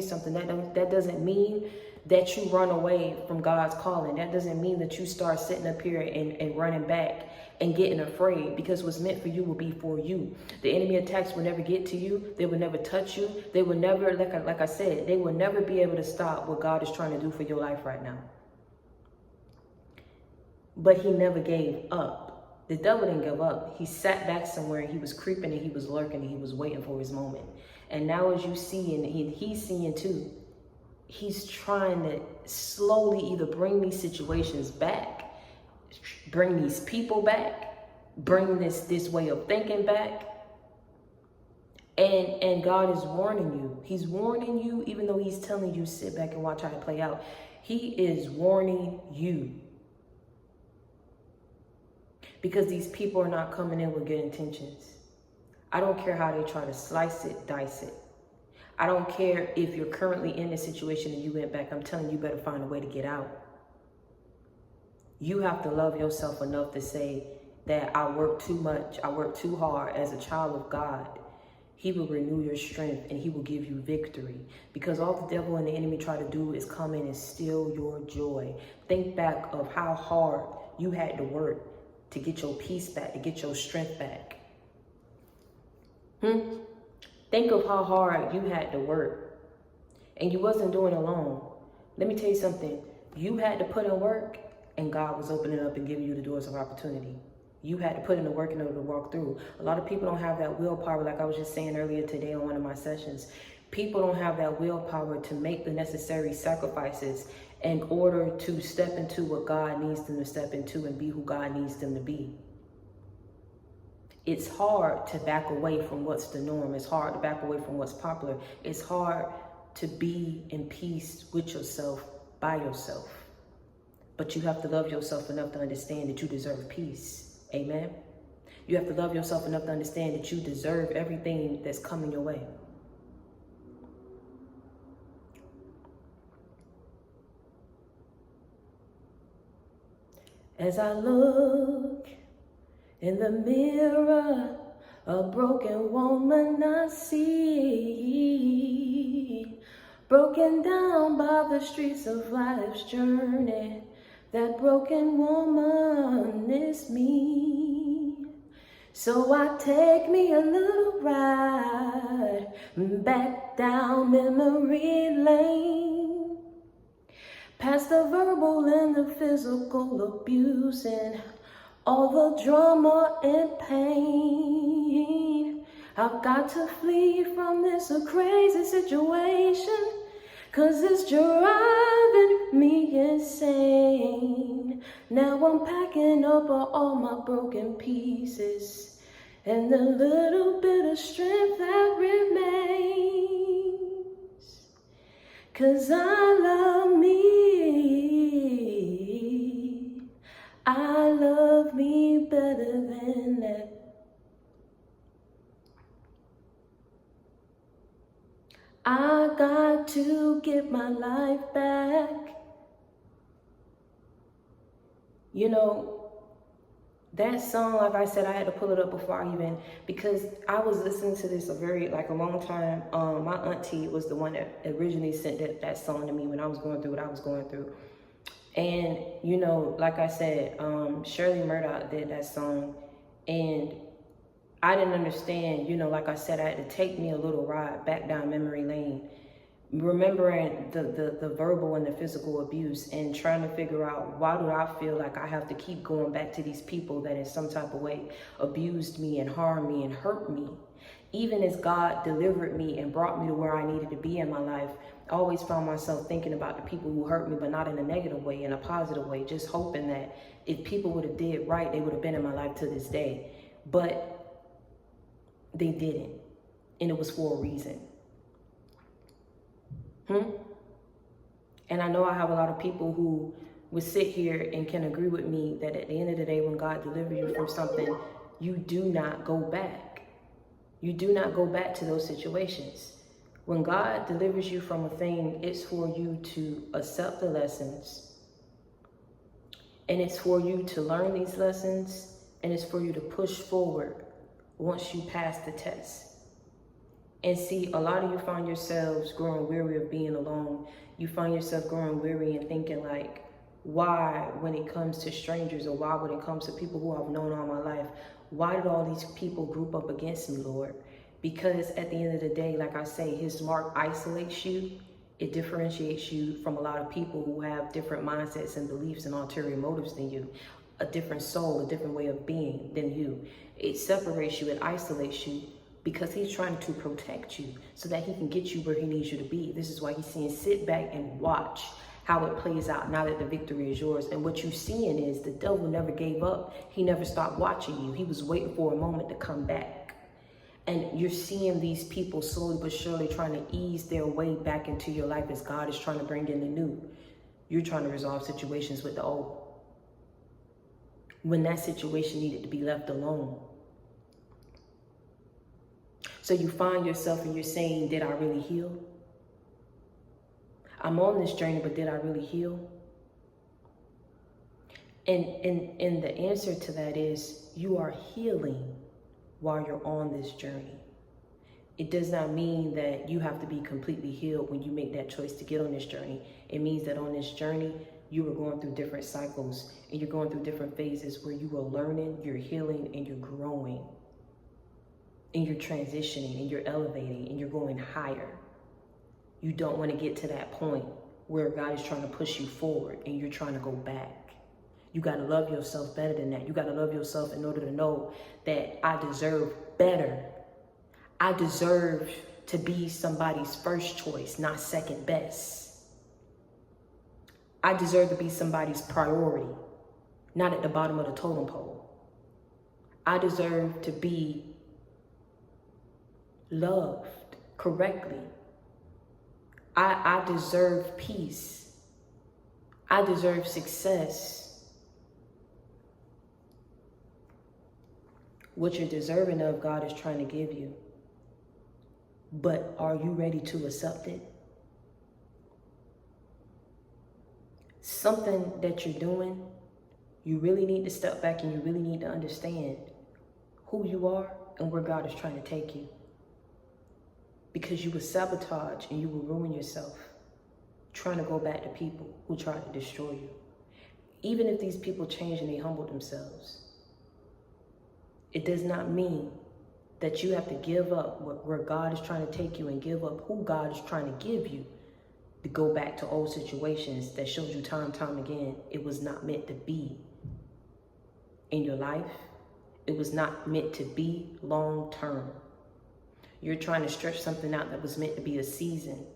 something. That doesn't mean that you run away from God's calling. That doesn't mean that you start sitting up here and running back and getting afraid, because what's meant for you will be for you. The enemy attacks will never get to you. They will never touch you. They will never, like I said, they will never be able to stop what God is trying to do for your life right now. But he never gave up. The devil didn't give up. He sat back somewhere and he was creeping and he was lurking and he was waiting for his moment. And now as you see, and he's seeing too, he's trying to slowly either bring these situations back, bring these people back, bring this way of thinking back. And God is warning you. He's warning you, even though he's telling you sit back and watch how it play out. He is warning you. Because these people are not coming in with good intentions. I don't care how they try to slice it, dice it. I don't care if you're currently in this situation and you went back. I'm telling you, better find a way to get out. You have to love yourself enough to say that I work too much, I work too hard. As a child of God, he will renew your strength and he will give you victory. Because all the devil and the enemy try to do is come in and steal your joy. Think back of how hard you had to work to get your peace back, to get your strength back. Think of how hard you had to work. And you wasn't doing it alone. Let me tell you something. You had to put in work, and God was opening up and giving you the doors of opportunity. You had to put in the work in order to walk through. A lot of people don't have that willpower, like I was just saying earlier today on one of my sessions. People don't have that willpower to make the necessary sacrifices in order to step into what God needs them to step into and be who God needs them to be. It's hard to back away from what's the norm. It's hard to back away from what's popular. It's hard to be in peace with yourself, by yourself. But you have to love yourself enough to understand that you deserve peace. Amen? You have to love yourself enough to understand that you deserve everything that's coming your way. As I look in the mirror, a broken woman I see, broken down by the streets of life's journey. That broken woman is me. So I take me a little ride back down memory lane, past the verbal and the physical abuse and all the drama and pain. I've got to flee from this crazy situation, 'cause it's driving me insane. Now I'm packing up all my broken pieces and the little bit of strength that remains. 'Cause I love me. I love me better than that. I got to get my life back. You know, that song, like I said, I had to pull it up before I even, because I was listening to this a long time. My auntie was the one that originally sent that song to me when I was going through what I was going through. And, you know, like I said, Shirley Murdoch did that song, and I didn't understand, you know, like I said, I had to take me a little ride back down memory lane, remembering the verbal and the physical abuse and trying to figure out, why do I feel like I have to keep going back to these people that in some type of way abused me and harmed me and hurt me? Even as God delivered me and brought me to where I needed to be in my life, I always found myself thinking about the people who hurt me, but not in a negative way, in a positive way, just hoping that if people would have did right, they would have been in my life to this day. But they didn't, and it was for a reason. And I know I have a lot of people who would sit here and can agree with me that at the end of the day, when God delivers you from something, you do not go back. You do not go back to those situations. When God delivers you from a thing, it's for you to accept the lessons, and it's for you to learn these lessons, and it's for you to push forward once you pass the test. And see, a lot of you find yourselves growing weary of being alone. You find yourself growing weary and thinking like, why when it comes to strangers, or why when it comes to people who I've known all my life, why did all these people group up against me, Lord? Because at the end of the day, like I say, his mark isolates you. It differentiates you from a lot of people who have different mindsets and beliefs and ulterior motives than you. A different soul, a different way of being than you. It separates you, it isolates you, because he's trying to protect you so that he can get you where he needs you to be. This is why he's saying, sit back and watch how it plays out now that the victory is yours. And what you're seeing is the devil never gave up. He never stopped watching you. He was waiting for a moment to come back. And you're seeing these people slowly but surely trying to ease their way back into your life as God is trying to bring in the new. You're trying to resolve situations with the old, when that situation needed to be left alone. So you find yourself and you're saying, did I really heal? I'm on this journey, but did I really heal? And the answer to that is, you are healing while you're on this journey. It does not mean that you have to be completely healed when you make that choice to get on this journey. It means that on this journey, you are going through different cycles and you're going through different phases where you are learning, you're healing, and you're growing. And you're transitioning and you're elevating and you're going higher. You don't want to get to that point where God is trying to push you forward and you're trying to go back. You got to love yourself better than that. You got to love yourself in order to know that I deserve better. I deserve to be somebody's first choice, not second best. I deserve to be somebody's priority, not at the bottom of the totem pole. I deserve to be loved correctly. I deserve peace. I deserve success. What you're deserving of, God is trying to give you. But are you ready to accept it? Something that you're doing, you really need to step back and you really need to understand who you are and where God is trying to take you. Because you will sabotage and you will ruin yourself trying to go back to people who tried to destroy you. Even if these people change and they humble themselves, it does not mean that you have to give up where God is trying to take you and give up who God is trying to give you to go back to old situations that showed you time and time again it was not meant to be in your life. It was not meant to be long term. You're trying to stretch something out that was meant to be a season,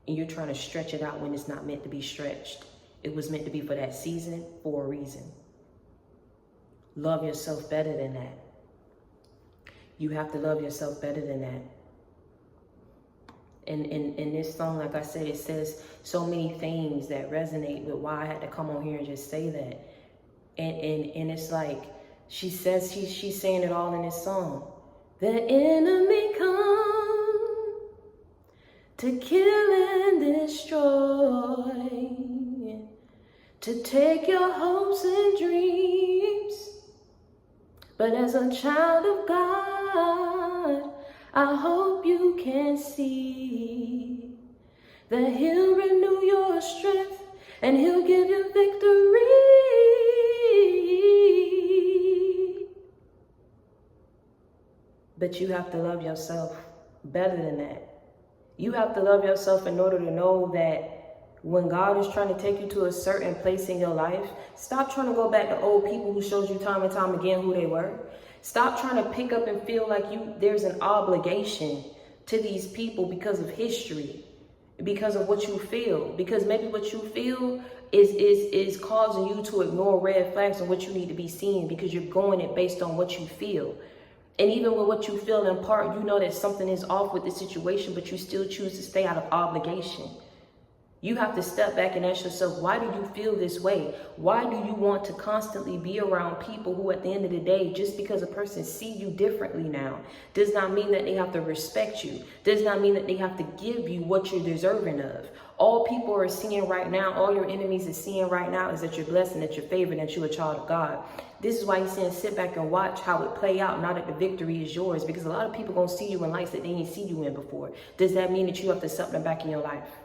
and you're trying to stretch it out when it's not meant to be stretched. It was meant to be for that season, for a reason. Love yourself better than that. You have to love yourself better than that. And in this song, like I said, it says so many things that resonate with why I had to come on here and just say that. And it's like, she says, she's saying it all in this song. The enemy come to kill and destroy, to take your hopes and dreams. But as a child of God, I hope you can see that he'll renew your strength and he'll give you victory. But you have to love yourself better than that. You have to love yourself in order to know that when God is trying to take you to a certain place in your life, stop trying to go back to old people who showed you time and time again who they were. Stop trying to pick up and feel like there's an obligation to these people because of history, because of what you feel. Because maybe what you feel is causing you to ignore red flags and what you need to be seeing, because you're going it based on what you feel. And even with what you feel in part, you know that something is off with the situation, but you still choose to stay out of obligation. You have to step back and ask yourself, why do you feel this way? Why do you want to constantly be around people who at the end of the day, just because a person see you differently now, does not mean that they have to respect you, does not mean that they have to give you what you're deserving of. All people are seeing right now, all your enemies are seeing right now is that you're blessed and that you're favored, that you're a child of God. This is why he's saying sit back and watch how it play out, now that the victory is yours, because a lot of people gonna see you in lights that they ain't see you in before. Does that mean that you have to accept them back in your life?